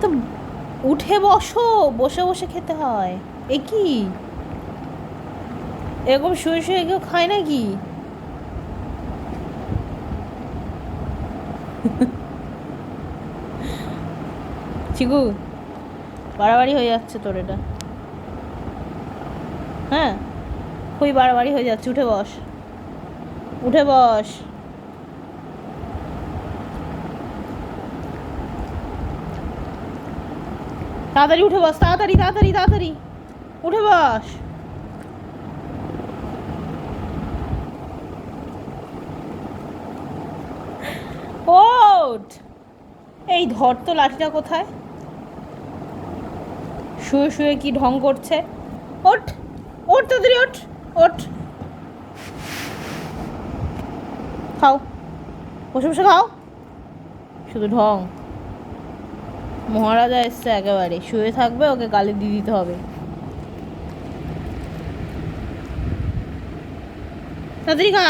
তো উঠে বসো, বসে বসে খেতে হয়। এ কি এরকম শুয়ে শুয়ে কেউ খায় নাকি? চিকু, বাড়াবাড়ি হয়ে যাচ্ছে তোর এটা। হ্যাঁ, খুবই বাড়াবাড়ি হয়ে যাচ্ছে। উঠে বস, উঠে বস। তাড়াতাড়ি উঠে বস, তাড়াতাড়ি তাড়াতাড়ি তাড়াতাড়ি উঠে বস। ওঠ, এই ধর তো লাঠিটা কোথায়? শুয়ে শুয়ে কি ঢং করছে? ওঠ, ওঠ তাড়াতাড়ি, ওঠ, ওঠ। খাও, বসে বসে খাও। শুধু ঢং। মহারাজা এসছে, একেবারে শুয়ে থাকবে, ওকে গালি দিয়ে দিতে হবে। তাড়াতাড়ি খা।